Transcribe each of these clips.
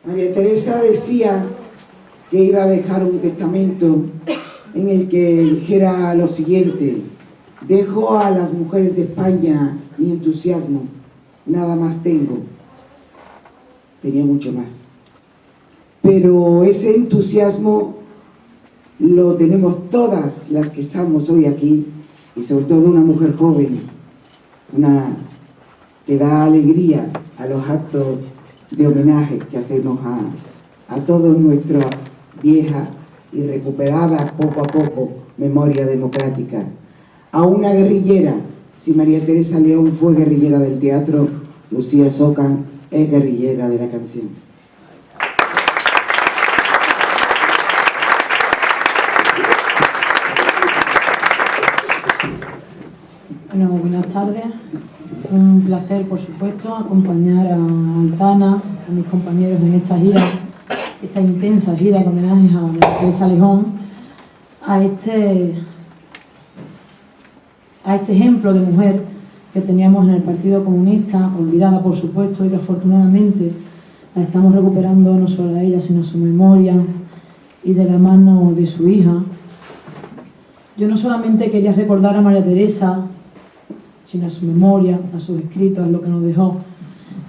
María Teresa decía que iba a dejar un testamento en el que dijera lo siguiente: dejo a las mujeres de España mi entusiasmo, nada más tengo. Tenía mucho más, pero ese entusiasmo lo tenemos todas las que estamos hoy aquí, y sobre todo una mujer joven, una que da alegría a los actos de homenaje que hacemos a toda nuestra vieja y recuperada poco a poco memoria democrática. A una guerrillera, si María Teresa León fue guerrillera del teatro, Lucía Socan es guerrillera de la canción. Bueno, buenas tardes. Un placer, por supuesto, acompañar a Aitana, a mis compañeros en esta gira, esta intensa gira de homenajes a María Teresa León, a este ejemplo de mujer que teníamos en el Partido Comunista, olvidada por supuesto, y que afortunadamente la estamos recuperando no solo a ella, sino a su memoria y de la mano de su hija. Yo no solamente quería recordar a María Teresa, sino a su memoria, a sus escritos, a lo que nos dejó.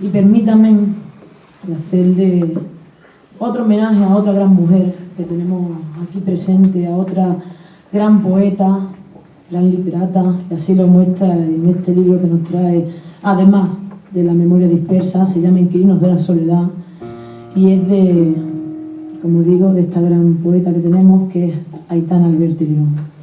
Y permítanme hacerle otro homenaje a otra gran mujer que tenemos aquí presente, a otra gran poeta, gran literata, y así lo muestra en este libro que nos trae, además de La memoria dispersa, se llama Inquilinos de la soledad, y es de, como digo, de esta gran poeta que tenemos, que es Aitana Alberti León.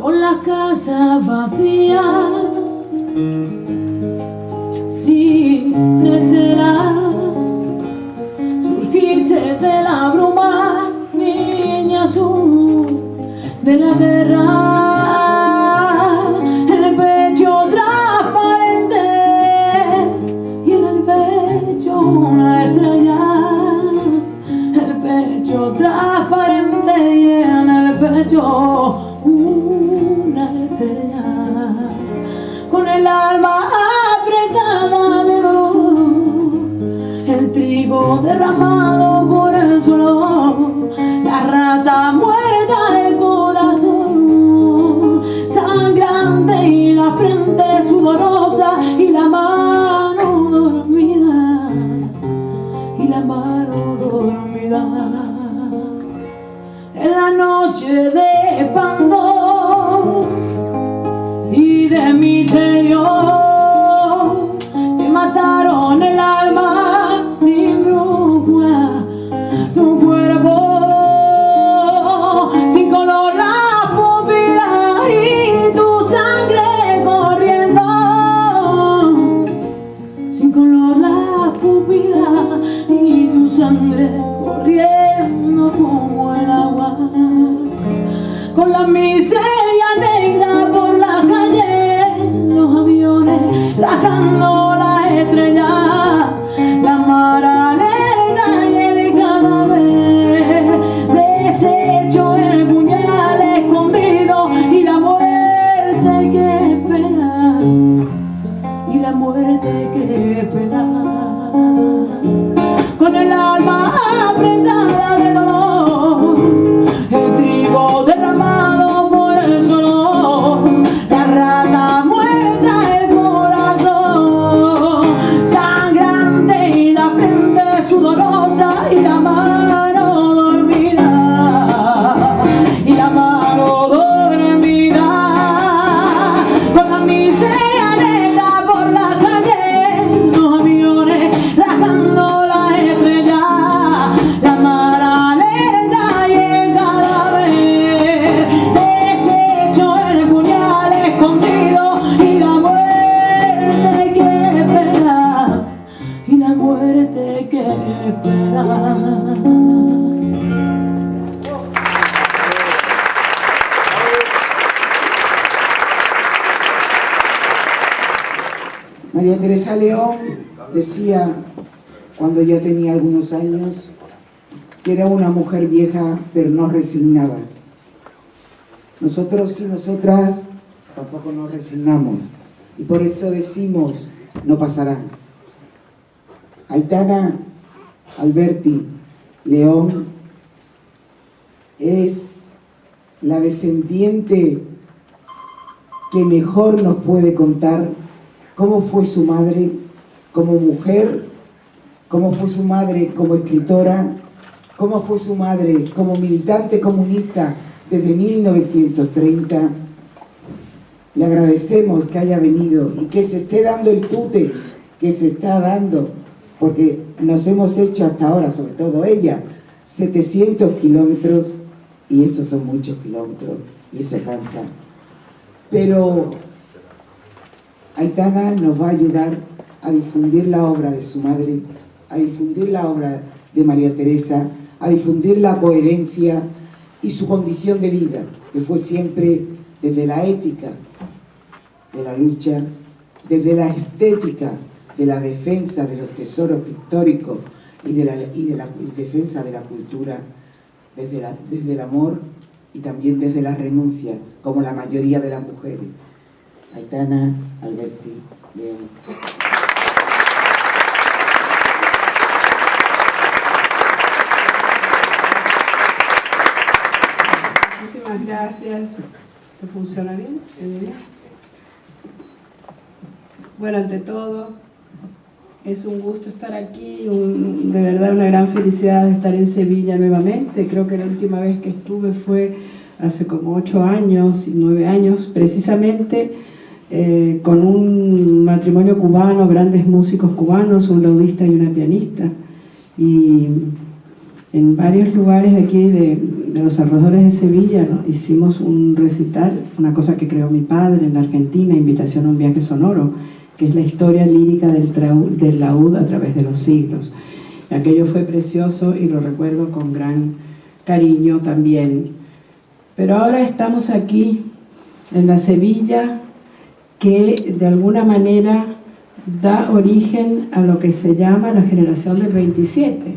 Con la casa vacía, sin esperar, surgiste de la bruma, niña azul de la guerra, en el pecho transparente y en el pecho una estrella, en el pecho transparente y en el pecho una estrella, con el alma apretada de dolor, el trigo derramado por el suelo, la rata muerta del corazón, sangrante y la frente sudorosa y la mano dormida, y la mano dormida. En la noche de espanto y de misterio, te mataron el alma sin brújula, tu cuerpo sin color, la pupila y tu sangre corriendo, sin color la pupila y tu sangre corriendo como el agua, con la miseria negra por la calle, los aviones rajando la estrella, la mar alerta y el cadáver deshecho, el puñal escondido y la muerte que espera, y la muerte que espera, con el alma apretada de dolor, el trigo derramado por el suelo, la rata muerta el corazón, sangrante y la frente sudorosa y la mano dormida, y la mano dormida, con la miseria negra por la calle, los aviones rajando la estrella, la mar alerta y el cadáver deshecho, el puñal escondido y la muerte que espera, y la muerte que espera. María Teresa León decía, cuando ya tenía algunos años, que era una mujer vieja pero no resignada. Nosotros y nosotras tampoco nos resignamos y por eso decimos, no pasará. Aitana Alberti León es la descendiente que mejor nos puede contar cómo fue su madre como mujer, cómo fue su madre como escritora, cómo fue su madre como militante comunista desde 1930. Le agradecemos que haya venido y que se esté dando el tute que se está dando, porque nos hemos hecho hasta ahora, sobre todo ella, 700 kilómetros, y esos son muchos kilómetros, y eso cansa. Pero Aitana nos va a ayudar a difundir la obra de su madre, a difundir la obra de María Teresa, a difundir la coherencia y su condición de vida, que fue siempre desde la ética de la lucha, desde la estética de la defensa de los tesoros pictóricos y de la defensa de la cultura, desde el amor y también desde la renuncia, como la mayoría de las mujeres. Aitana Alberti León. Muchísimas gracias. ¿Te funciona bien? ¿Se ve bien? Bueno, ante todo, es un gusto estar aquí, de verdad una gran felicidad de estar en Sevilla nuevamente. Creo que la última vez que estuve fue hace como 8 años, 9 años, precisamente con un matrimonio cubano, grandes músicos cubanos, un laudista y una pianista. Y en varios lugares de aquí, de los alrededores de Sevilla, ¿no?, hicimos un recital, una cosa que creó mi padre en la Argentina, Invitación a un viaje sonoro, que es la historia lírica del laúd a través de los siglos. Aquello fue precioso y lo recuerdo con gran cariño también. Pero ahora estamos aquí, en la Sevilla que de alguna manera da origen a lo que se llama la generación del 27,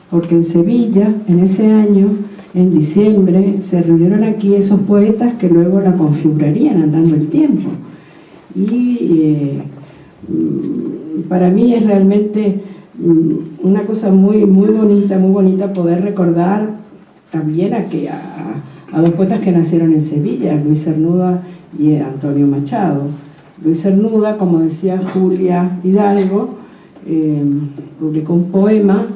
porque en Sevilla, en ese año, en diciembre, se reunieron aquí esos poetas que luego la configurarían andando el tiempo. Y para mí es realmente una cosa muy bonita poder recordar también a dos poetas que nacieron en Sevilla, Luis Cernuda y Antonio Machado. Luis Cernuda, como decía Julia Hidalgo, publicó un poema,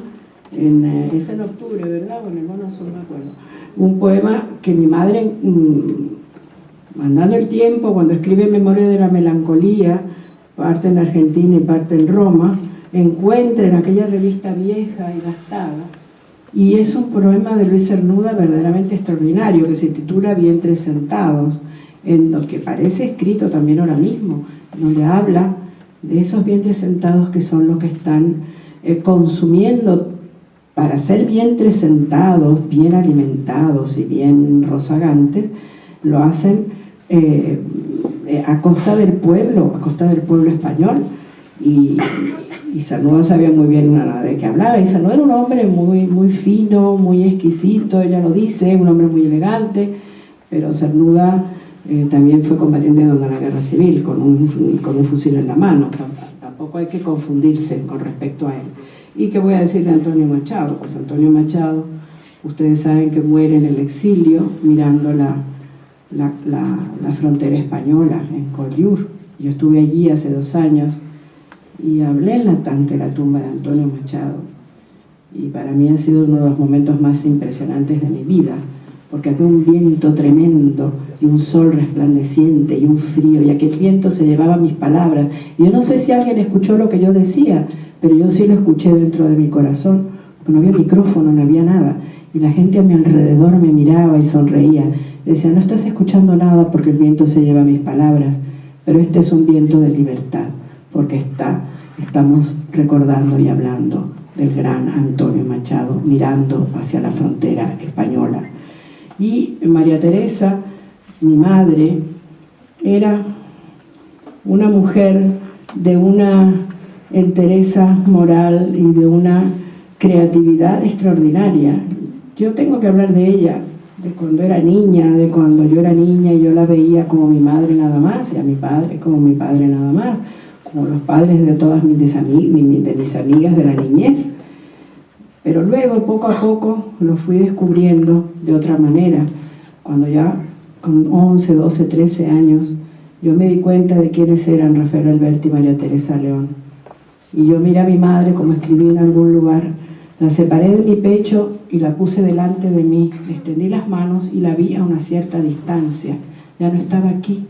es en octubre, ¿verdad? Bueno, el mono azul, no me acuerdo. Un poema que mi madre, andando el tiempo, cuando escribe Memoria de la Melancolía, parte en Argentina y parte en Roma, encuentra en aquella revista vieja y gastada, y es un poema de Luis Cernuda verdaderamente extraordinario, que se titula Vientres sentados, en lo que parece escrito también ahora mismo, donde habla de esos vientres sentados que son los que están consumiendo, para ser vientres sentados, bien alimentados y bien rozagantes, lo hacen a costa del pueblo español. Y Cernuda sabía muy bien de qué hablaba, y Cernuda era un hombre muy fino, muy exquisito, ella lo dice, un hombre muy elegante, pero Cernuda también fue combatiente durante la Guerra Civil, con un fusil en la mano. Tampoco hay que confundirse con respecto a él. ¿Y qué voy a decir de Antonio Machado? Pues Antonio Machado, ustedes saben que muere en el exilio mirando la frontera española, en Collioure. Yo estuve allí hace 2 años y hablé ante la tumba de Antonio Machado, y para mí ha sido uno de los momentos más impresionantes de mi vida, porque había un viento tremendo y un sol resplandeciente y un frío, y aquel viento se llevaba mis palabras. Y yo no sé si alguien escuchó lo que yo decía, pero yo sí lo escuché dentro de mi corazón, porque no había micrófono, no había nada, y la gente a mi alrededor me miraba y sonreía. Decía, no estás escuchando nada porque el viento se lleva mis palabras, pero este es un viento de libertad, porque estamos recordando y hablando del gran Antonio Machado, mirando hacia la frontera española. Y María Teresa, mi madre, era una mujer de una entereza moral y de una creatividad extraordinaria. Yo tengo que hablar de ella de cuando era niña, de cuando yo era niña y yo la veía como mi madre nada más, y a mi padre como mi padre nada más, como los padres de todas mis amigas de la niñez. Pero luego, poco a poco, lo fui descubriendo de otra manera. Cuando ya con 11, 12, 13 años, yo me di cuenta de quiénes eran Rafael Alberti y María Teresa León. Y yo miré a mi madre, como escribí en algún lugar, la separé de mi pecho y la puse delante de mí, extendí las manos y la vi a una cierta distancia. Ya no estaba aquí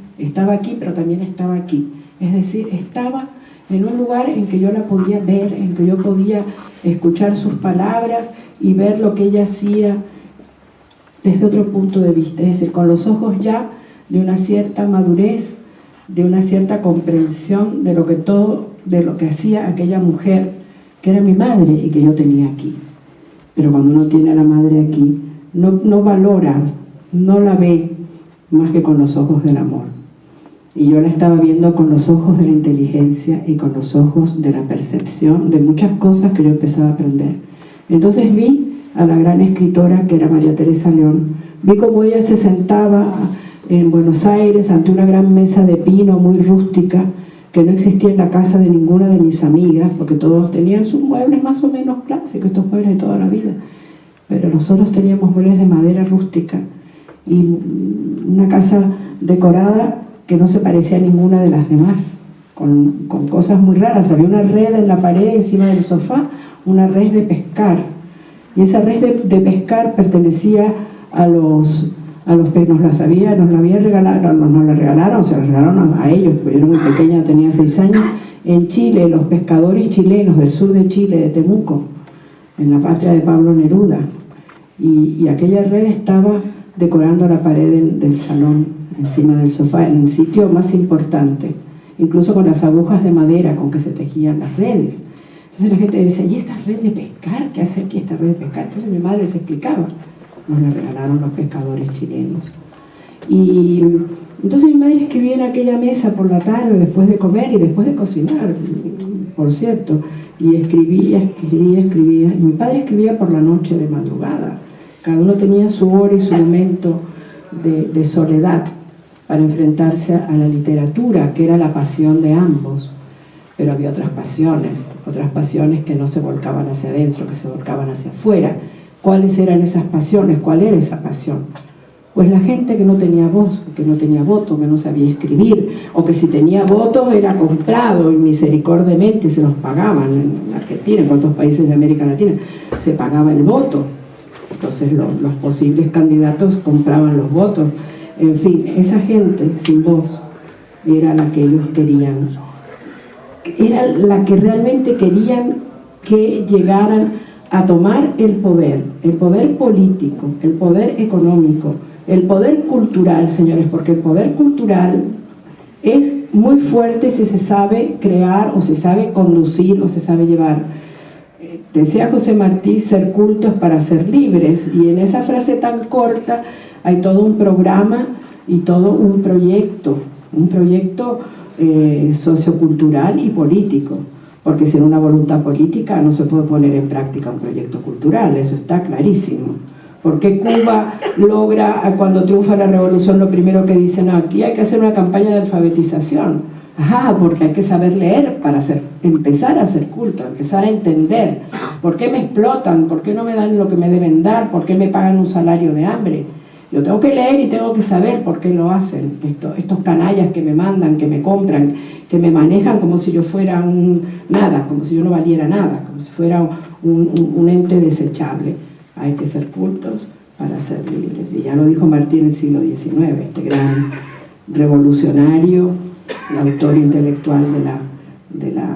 pero también estaba aquí. Es decir, estaba en un lugar en que yo la podía ver, en que yo podía escuchar sus palabras y ver lo que ella hacía desde otro punto de vista, es decir, con los ojos ya de una cierta madurez, de una cierta comprensión de lo que hacía aquella mujer que era mi madre y que yo tenía aquí. Pero cuando uno tiene a la madre aquí, no valora, no la ve más que con los ojos del amor. Y yo la estaba viendo con los ojos de la inteligencia y con los ojos de la percepción de muchas cosas que yo empezaba a aprender. Entonces vi a la gran escritora que era María Teresa León, vi cómo ella se sentaba en Buenos Aires ante una gran mesa de pino muy rústica, que no existía en la casa de ninguna de mis amigas, porque todos tenían sus muebles más o menos clásicos, estos muebles de toda la vida, pero nosotros teníamos muebles de madera rústica y una casa decorada que no se parecía a ninguna de las demás, con cosas muy raras. Había una red en la pared encima del sofá, una red de pescar, y esa red de pescar pertenecía a los que nos la regalaron, se la regalaron a ellos, porque yo era muy pequeña, tenía 6 años, en Chile, los pescadores chilenos del sur de Chile, de Temuco, en la patria de Pablo Neruda, y aquella red estaba decorando la pared del salón, encima del sofá, en un sitio más importante, incluso con las agujas de madera con que se tejían las redes. Entonces la gente decía, ¿y esta red de pescar? ¿Qué hace aquí esta red de pescar? Entonces mi madre se explicaba. Nos la regalaron los pescadores chilenos. Y entonces mi madre escribía en aquella mesa por la tarde, después de comer y después de cocinar, por cierto, y escribía. Y mi padre escribía por la noche de madrugada. Cada uno tenía su hora y su momento de soledad para enfrentarse a la literatura, que era la pasión de ambos. Pero había otras pasiones que no se volcaban hacia adentro, que se volcaban hacia afuera. ¿Cuáles eran esas pasiones? ¿Cuál era esa pasión? Pues la gente que no tenía voz, que no tenía voto, que no sabía escribir, o que si tenía votos era comprado y misericordiamente se los pagaban. En Argentina, en otros países de América Latina, se pagaba el voto. Entonces los posibles candidatos compraban los votos. En fin, esa gente sin voz era la que ellos querían, era la que realmente querían que llegaran a tomar el poder político, el poder económico, el poder cultural, señores, porque el poder cultural es muy fuerte si se sabe crear o se sabe conducir o se sabe llevar. Decía José Martí, ser cultos para ser libres, y en esa frase tan corta hay todo un programa y todo un proyecto sociocultural y político, porque sin una voluntad política no se puede poner en práctica un proyecto cultural, eso está clarísimo. ¿Por qué Cuba logra, cuando triunfa la revolución, lo primero que dicen, no, aquí hay que hacer una campaña de alfabetización? Porque hay que saber leer para empezar a hacer culto, empezar a entender. ¿Por qué me explotan? ¿Por qué no me dan lo que me deben dar? ¿Por qué me pagan un salario de hambre? Yo tengo que leer y tengo que saber por qué lo hacen. Estos canallas que me mandan, que me compran, que me manejan como si yo fuera nada, como si yo no valiera nada, como si fuera un ente desechable. Hay que ser cultos para ser libres. Y ya lo dijo Martí en el siglo XIX, este gran revolucionario, el autor intelectual de la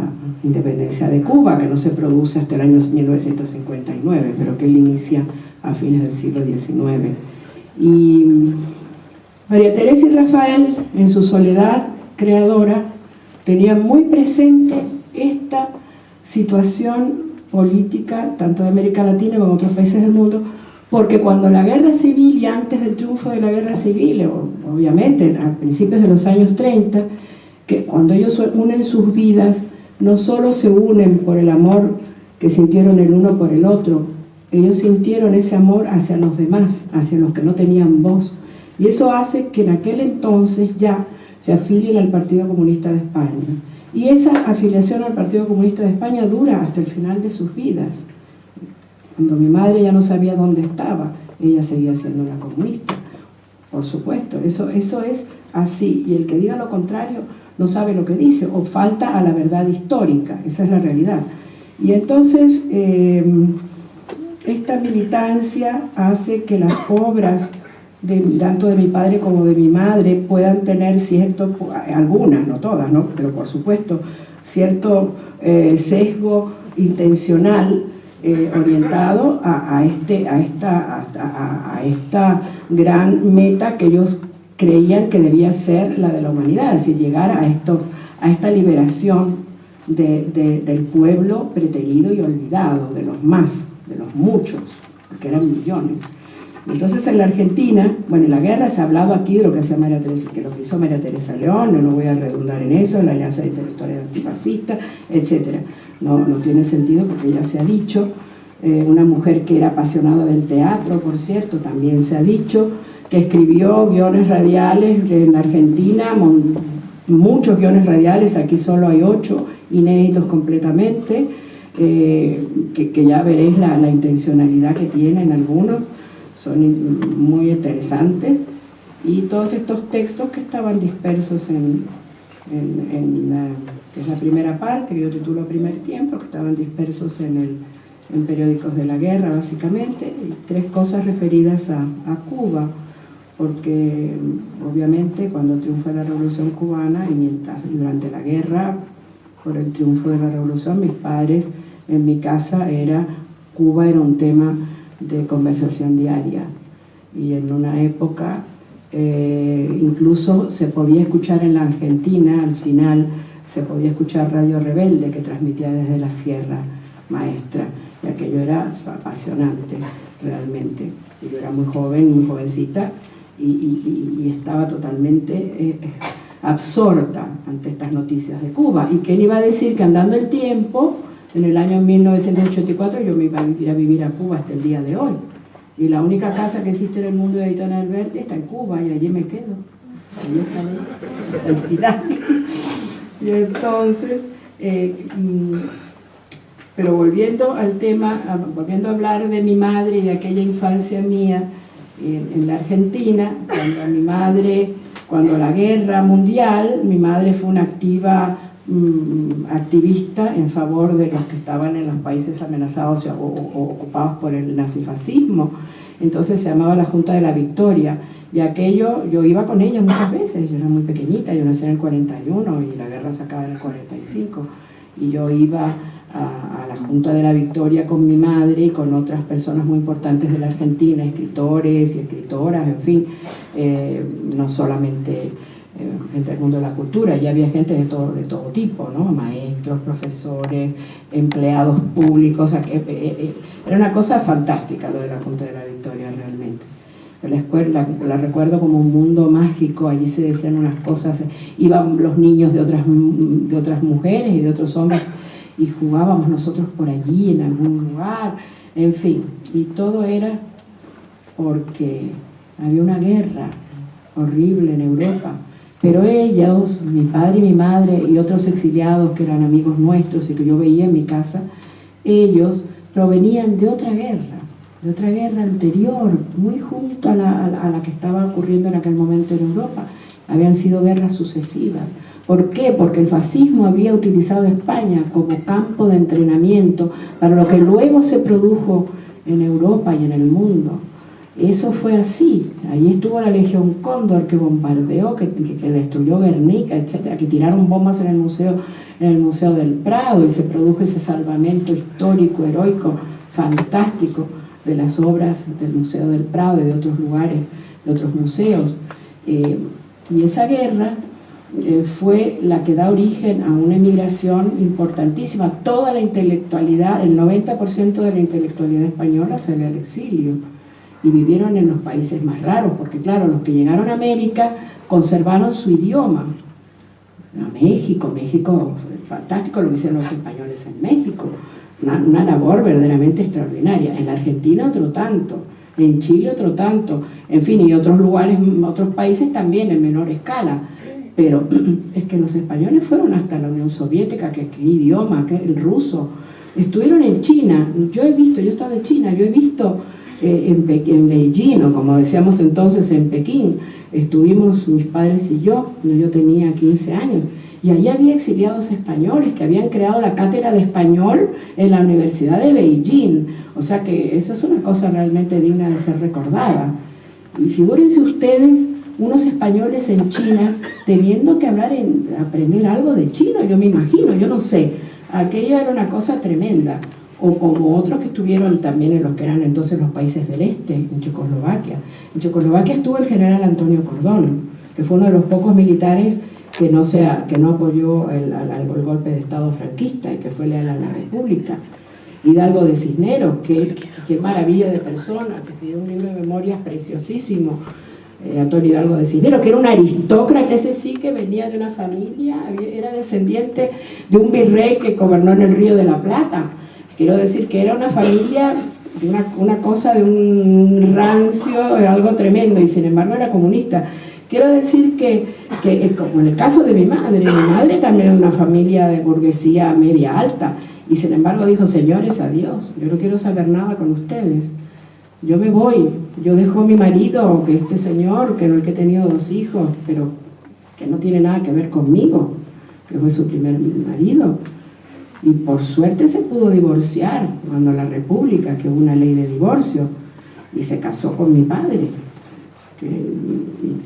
independencia de Cuba, que no se produce hasta el año 1959, pero que él inicia a fines del siglo XIX. Y María Teresa y Rafael, en su soledad creadora, tenían muy presente esta situación política, tanto de América Latina como de otros países del mundo, porque cuando la guerra civil y antes del triunfo de la guerra civil, obviamente a principios de los años 30, que cuando ellos unen sus vidas, no solo se unen por el amor que sintieron el uno por el otro, Ellos sintieron ese amor hacia los demás, hacia los que no tenían voz. Y eso hace que en aquel entonces ya se afilien al Partido Comunista de España. Y esa afiliación al Partido Comunista de España dura hasta el final de sus vidas. Cuando mi madre ya no sabía dónde estaba, ella seguía siendo una comunista. Por supuesto, eso es así. Y el que diga lo contrario no sabe lo que dice, o falta a la verdad histórica. Esa es la realidad. Y entonces, esta militancia hace que las obras tanto de mi padre como de mi madre puedan tener cierto, algunas, no todas, ¿no? Pero por supuesto, cierto sesgo intencional orientado a esta gran meta que ellos creían que debía ser la de la humanidad, es decir, llegar a esta liberación del pueblo preterido y olvidado, de los muchos, que eran millones. Entonces en la Argentina, bueno, en la guerra se ha hablado aquí de lo que hacía María Teresa, que lo que hizo María Teresa León, no voy a redundar en eso, la Alianza de Intelectuales Antifascistas, etc. No tiene sentido porque ya se ha dicho, una mujer que era apasionada del teatro, por cierto, también se ha dicho, que escribió guiones radiales en la Argentina, muchos guiones radiales, aquí solo hay 8, inéditos completamente, que ya veréis la intencionalidad que tienen algunos, son muy interesantes, y todos estos textos que estaban dispersos en la primera parte, que yo titulo Primer Tiempo, que estaban dispersos en periódicos de la guerra, básicamente, y 3 cosas referidas a Cuba, porque obviamente cuando triunfa la Revolución Cubana y durante la guerra, por el triunfo de la Revolución, mis padres, en mi casa, Cuba era un tema de conversación diaria, y en una época incluso se podía escuchar en la Argentina, al final se podía escuchar Radio Rebelde, que transmitía desde la Sierra Maestra, y aquello era apasionante realmente. Y yo era muy joven, muy jovencita, y estaba totalmente absorta ante estas noticias de Cuba. ¿Y quién iba a decir que andando el tiempo, en el año 1984, yo me iba a vivir a Cuba hasta el día de hoy? Y la única casa que existe en el mundo de Aitona Alberti está en Cuba, y allí me quedo. Allí está y entonces, pero volviendo al tema, volviendo a hablar de mi madre y de aquella infancia mía en la Argentina, cuando la guerra mundial, mi madre fue una activista en favor de los que estaban en los países amenazados o ocupados por el nazifascismo. Entonces se llamaba la Junta de la Victoria, y aquello, yo iba con ella muchas veces. Yo era muy pequeñita, yo nací en el 41 y la guerra se acaba en el 45, y yo iba a la Junta de la Victoria con mi madre y con otras personas muy importantes de la Argentina, escritores y escritoras, en fin, no solamente gente del mundo de la cultura, ya había gente de todo tipo, ¿no? Maestros, profesores, empleados públicos. Era una cosa fantástica lo de la Junta de la Victoria realmente. La escuela la recuerdo como un mundo mágico, allí se decían unas cosas, iban los niños de otras mujeres y de otros hombres, y jugábamos nosotros por allí en algún lugar, en fin, y todo era porque había una guerra horrible en Europa. Pero ellos, mi padre y mi madre y otros exiliados que eran amigos nuestros y que yo veía en mi casa, ellos provenían de otra guerra anterior, muy junto a la que estaba ocurriendo en aquel momento en Europa. Habían sido guerras sucesivas. ¿Por qué? Porque el fascismo había utilizado España como campo de entrenamiento para lo que luego se produjo en Europa y en el mundo. Eso fue así. Allí estuvo la Legión Cóndor, que bombardeó, que destruyó Guernica, etcétera, que tiraron bombas en el Museo del Prado, y se produjo ese salvamento histórico, heroico, fantástico de las obras del Museo del Prado y de otros lugares, de otros museos. Y esa guerra fue la que da origen a una emigración importantísima. Toda la intelectualidad, el 90% de la intelectualidad española salió al exilio, y vivieron en los países más raros, porque claro, los que llegaron a América conservaron su idioma. A México, fantástico lo que hicieron los españoles en México, una labor verdaderamente extraordinaria. En la Argentina otro tanto, en Chile otro tanto, en fin, y otros lugares, otros países también en menor escala. Pero es que los españoles fueron hasta la Unión Soviética, que idioma, que el ruso, estuvieron en China. Yo he estado en China, yo he visto en Beijing, o como decíamos entonces en Pekín, estuvimos mis padres y yo tenía 15 años, y allí había exiliados españoles que habían creado la cátedra de español en la Universidad de Beijing. O sea que eso es una cosa realmente digna de ser recordada. Y figúrense ustedes, unos españoles en China teniendo que aprender algo de chino, yo me imagino, yo no sé, aquello era una cosa tremenda. O como otros que estuvieron también en los que eran entonces los países del este, en Checoslovaquia. En Checoslovaquia estuvo el general Antonio Cordón, que fue uno de los pocos militares que no apoyó el golpe de Estado franquista y que fue leal a la República. Hidalgo de Cisneros, qué maravilla de persona, que escribió un libro de memorias preciosísimo, Antonio Hidalgo de Cisneros, que era un aristócrata, ese sí que venía de una familia, era descendiente de un virrey que gobernó en el Río de la Plata. Quiero decir que era una familia, una cosa de un rancio, algo tremendo, y sin embargo era comunista. Quiero decir que como en el caso de mi madre también era una familia de burguesía media alta, y sin embargo dijo: señores, adiós, yo no quiero saber nada con ustedes, yo me voy, yo dejo a mi marido, que este señor, que no el que he tenido 2 hijos, pero que no tiene nada que ver conmigo, que fue su primer marido. Y por suerte se pudo divorciar cuando la República, que hubo una ley de divorcio, y se casó con mi padre.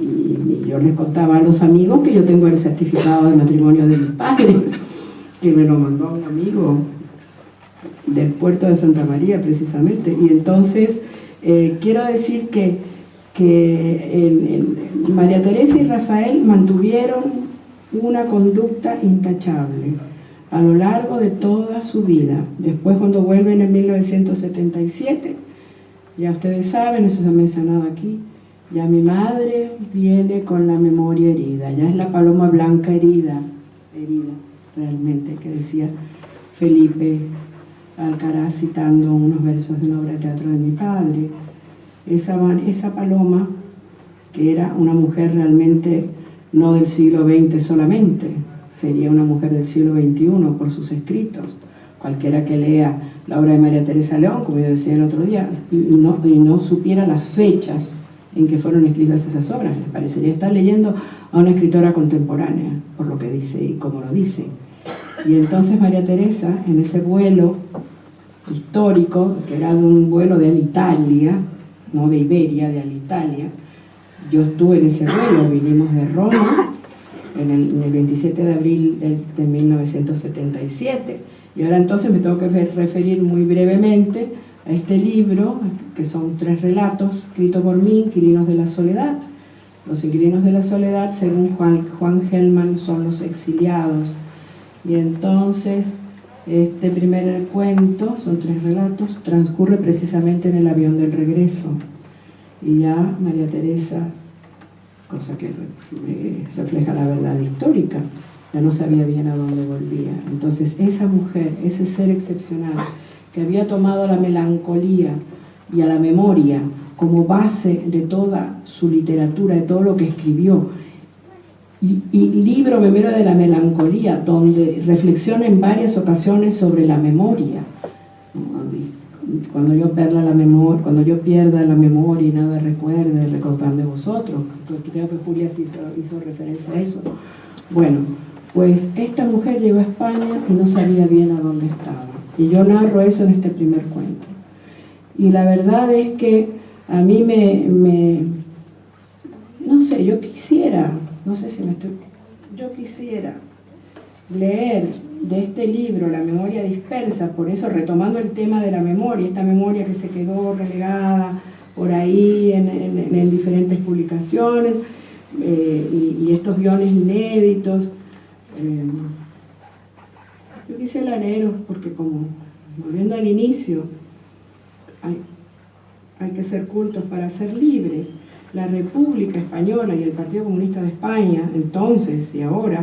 Y yo les contaba a los amigos que yo tengo el certificado de matrimonio de mis padres, que me lo mandó un amigo del puerto de Santa María precisamente. Y entonces quiero decir que María Teresa y Rafael mantuvieron una conducta intachable a lo largo de toda su vida. Después, cuando vuelven en 1977, ya ustedes saben, eso se ha mencionado aquí, ya mi madre viene con la memoria herida, ya es la paloma blanca herida realmente, que decía Felipe Alcaraz citando unos versos de una obra de teatro de mi padre. Esa paloma, que era una mujer realmente no del siglo XX solamente, sería una mujer del siglo XXI por sus escritos. Cualquiera que lea la obra de María Teresa León, como yo decía el otro día, y no supiera las fechas en que fueron escritas esas obras, les parecería estar leyendo a una escritora contemporánea, por lo que dice y como lo dice. Y entonces María Teresa, en ese vuelo histórico, que era un vuelo de Alitalia, no de Iberia, de Alitalia, yo estuve en ese vuelo, vinimos de Roma, en el 27 de abril de 1977. Y ahora entonces me tengo que referir muy brevemente a este libro, que son 3 relatos escritos por mí, Inquilinos de la Soledad. Los inquilinos de la soledad, según Juan Gelman, son los exiliados. Y entonces este primer cuento, son 3 relatos, transcurre precisamente en el avión del regreso. Y ya María Teresa, cosa que refleja la verdad histórica, ya no sabía bien a dónde volvía. Entonces esa mujer, ese ser excepcional, que había tomado la melancolía y a la memoria como base de toda su literatura, de todo lo que escribió, y libro Memoria de la Melancolía, donde reflexiona en varias ocasiones sobre la memoria. Cuando yo pierda la memoria y nada recuerde, recordadme vosotros. Creo que Julia hizo referencia a eso. Bueno, pues esta mujer llegó a España y no sabía bien a dónde estaba. Y yo narro eso en este primer cuento. Y la verdad es que a mí no sé, yo quisiera leer de este libro, La memoria dispersa, por eso retomando el tema de la memoria, esta memoria que se quedó relegada por ahí en diferentes publicaciones, y estos guiones inéditos. Yo quisiera leeros porque, como volviendo al inicio, hay que ser cultos para ser libres. La República Española y el Partido Comunista de España, entonces y ahora,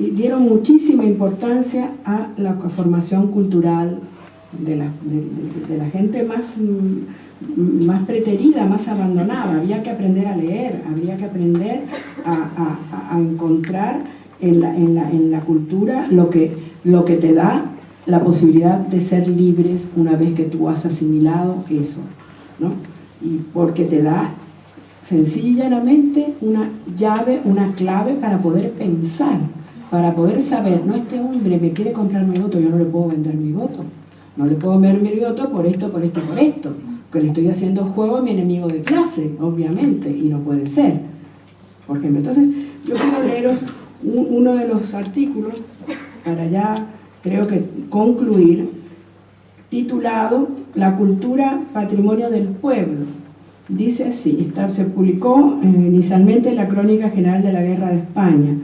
y dieron muchísima importancia a la formación cultural de la gente más preterida, más abandonada. Había que aprender a leer, habría que aprender a encontrar en la cultura lo que te da la posibilidad de ser libres una vez que tú has asimilado eso, ¿no? Y porque te da sencillamente una llave, una clave para poder pensar, para poder saber, no, este hombre me quiere comprar mi voto, yo no le puedo vender mi voto, no le puedo vender mi voto por esto, que le estoy haciendo juego a mi enemigo de clase, obviamente, y no puede ser, por ejemplo. Entonces, yo quiero leeros uno de los artículos para ya, creo que concluir, titulado La cultura, patrimonio del pueblo. Dice así, se publicó inicialmente en la Crónica General de la Guerra de España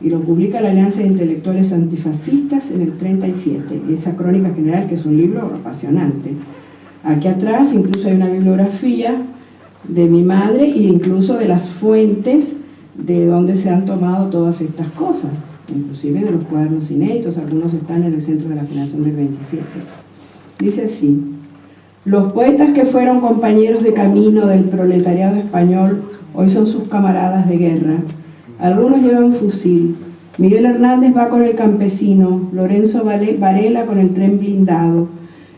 y lo publica la Alianza de Intelectuales Antifascistas en el 37, esa Crónica General, que es un libro apasionante. Aquí atrás incluso hay una bibliografía de mi madre e incluso de las fuentes de donde se han tomado todas estas cosas, inclusive de los cuadernos inéditos, algunos están en el Centro de la Generación del 27. Dice así: los poetas que fueron compañeros de camino del proletariado español hoy son sus camaradas de guerra. Algunos llevan fusil, Miguel Hernández va con el campesino, Lorenzo Varela con el tren blindado.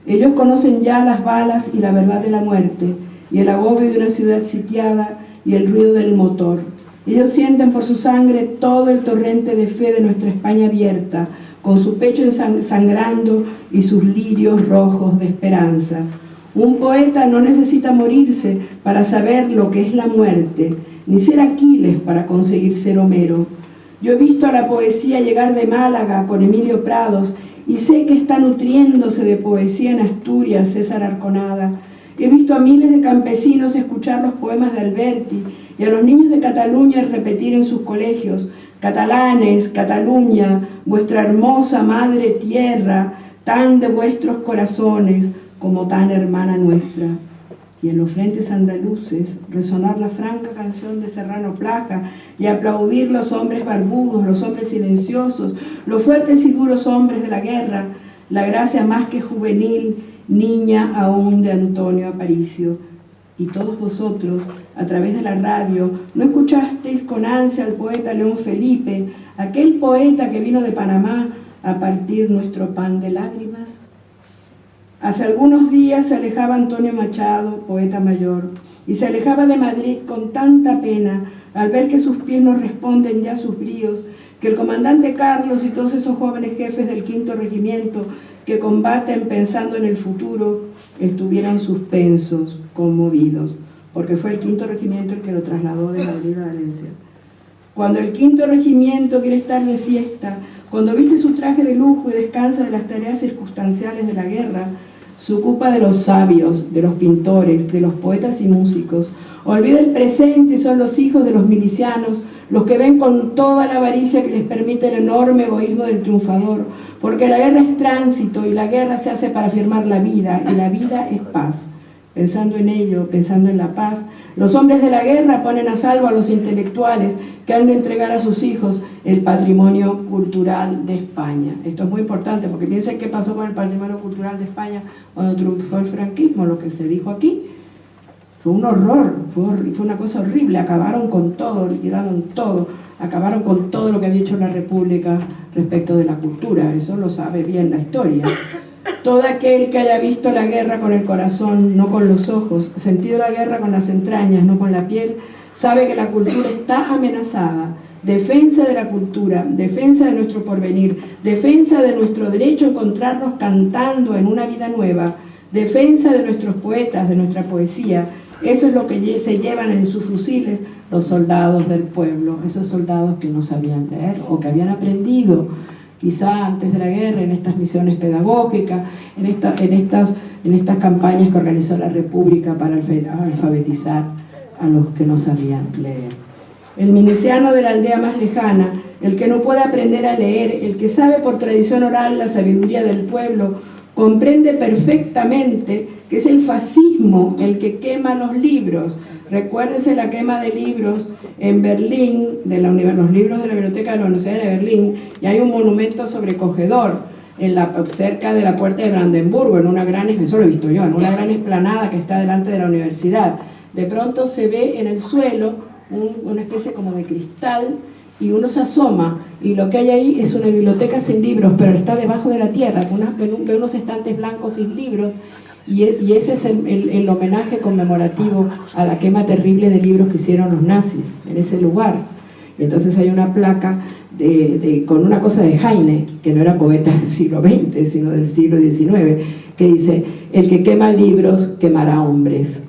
Ellos conocen ya las balas y la verdad de la muerte, y el agobio de una ciudad sitiada y el ruido del motor. Ellos sienten por su sangre todo el torrente de fe de nuestra España abierta, con su pecho sangrando y sus lirios rojos de esperanza. Un poeta no necesita morirse para saber lo que es la muerte, ni ser Aquiles para conseguir ser Homero. Yo he visto a la poesía llegar de Málaga con Emilio Prados y sé que está nutriéndose de poesía en Asturias César Arconada. He visto a miles de campesinos escuchar los poemas de Alberti y a los niños de Cataluña repetir en sus colegios: catalanes, Cataluña, vuestra hermosa madre tierra, tan de vuestros corazones como tan hermana nuestra. Y en los frentes andaluces resonar la franca canción de Serrano Plaja y aplaudir los hombres barbudos, los hombres silenciosos, los fuertes y duros hombres de la guerra, la gracia más que juvenil, niña aún de Antonio Aparicio. Y todos vosotros, a través de la radio, ¿no escuchasteis con ansia al poeta León Felipe, aquel poeta que vino de Panamá a partir nuestro pan de lágrimas? Hace algunos días se alejaba Antonio Machado, poeta mayor, y se alejaba de Madrid con tanta pena al ver que sus pies no responden ya a sus bríos, que el comandante Carlos y todos esos jóvenes jefes del 5º Regimiento que combaten pensando en el futuro estuvieran suspensos, conmovidos, porque fue el 5º Regimiento el que lo trasladó de Madrid a Valencia. Cuando el 5º Regimiento quiere estar de fiesta, cuando viste su traje de lujo y descansa de las tareas circunstanciales de la guerra, se ocupa de los sabios, de los pintores, de los poetas y músicos. Olvida el presente y son los hijos de los milicianos los que ven con toda la avaricia que les permite el enorme egoísmo del triunfador, porque la guerra es tránsito y la guerra se hace para afirmar la vida, y la vida es paz. Pensando en ello, pensando en la paz, los hombres de la guerra ponen a salvo a los intelectuales que han de entregar a sus hijos el patrimonio cultural de España. Esto es muy importante porque piensen qué pasó con el patrimonio cultural de España cuando triunfó el franquismo, lo que se dijo aquí. Fue un horror, fue una cosa horrible, acabaron con todo, liquidaron todo, acabaron con todo lo que había hecho la República respecto de la cultura, eso lo sabe bien la historia. Todo aquel que haya visto la guerra con el corazón, no con los ojos, sentido la guerra con las entrañas, no con la piel, sabe que la cultura está amenazada. Defensa de la cultura, defensa de nuestro porvenir, defensa de nuestro derecho a encontrarnos cantando en una vida nueva, defensa de nuestros poetas, de nuestra poesía. Eso es lo que se llevan en sus fusiles los soldados del pueblo, esos soldados que no sabían leer o que habían aprendido quizá antes de la guerra en estas misiones pedagógicas, en estas campañas que organizó la República para alfabetizar a los que no sabían leer. El miliciano de la aldea más lejana, el que no puede aprender a leer, el que sabe por tradición oral la sabiduría del pueblo, comprende perfectamente que es el fascismo el que quema los libros. Recuérdense la quema de libros en Berlín, los libros de la Biblioteca de la Universidad de Berlín, y hay un monumento sobrecogedor cerca de la puerta de Brandenburgo, eso lo he visto yo, en una gran explanada que está delante de la universidad. De pronto se ve en el suelo una especie como de cristal, y uno se asoma, y lo que hay ahí es una biblioteca sin libros, pero está debajo de la tierra, con unos estantes blancos sin libros, y ese es el homenaje conmemorativo a la quema terrible de libros que hicieron los nazis en ese lugar. Y entonces hay una placa con una cosa de Heine, que no era poeta del siglo XX, sino del siglo XIX, que dice: el que quema libros quemará hombres.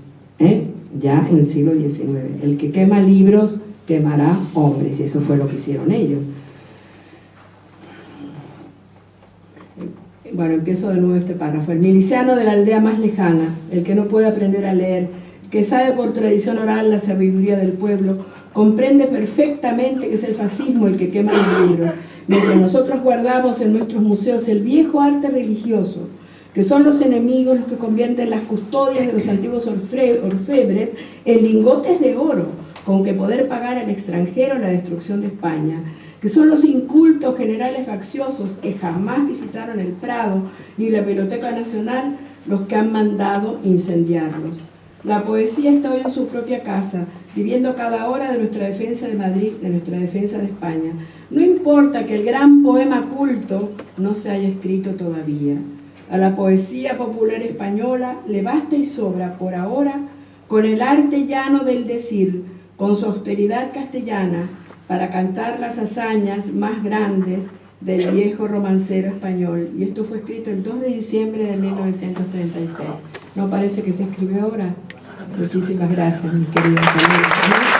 Ya en el siglo XIX, el que quema libros quemará hombres, y eso fue lo que hicieron ellos. Bueno, empiezo de nuevo este párrafo. El miliciano de la aldea más lejana, el que no puede aprender a leer, que sabe por tradición oral la sabiduría del pueblo, comprende perfectamente que es el fascismo el que quema los libros, mientras nosotros guardamos en nuestros museos el viejo arte religioso, que son los enemigos los que convierten las custodias de los antiguos orfebres en lingotes de oro, con que poder pagar al extranjero la destrucción de España, que son los incultos generales facciosos que jamás visitaron el Prado ni la Biblioteca Nacional los que han mandado incendiarlos. La poesía está hoy en su propia casa, viviendo cada hora de nuestra defensa de Madrid, de nuestra defensa de España. No importa que el gran poema culto no se haya escrito todavía. A la poesía popular española le basta y sobra por ahora con el arte llano del decir, con su austeridad castellana, para cantar las hazañas más grandes del viejo romancero español. Y esto fue escrito el 2 de diciembre de 1936. ¿No parece que se escribió ahora? Muchísimas gracias, mis queridos amigos.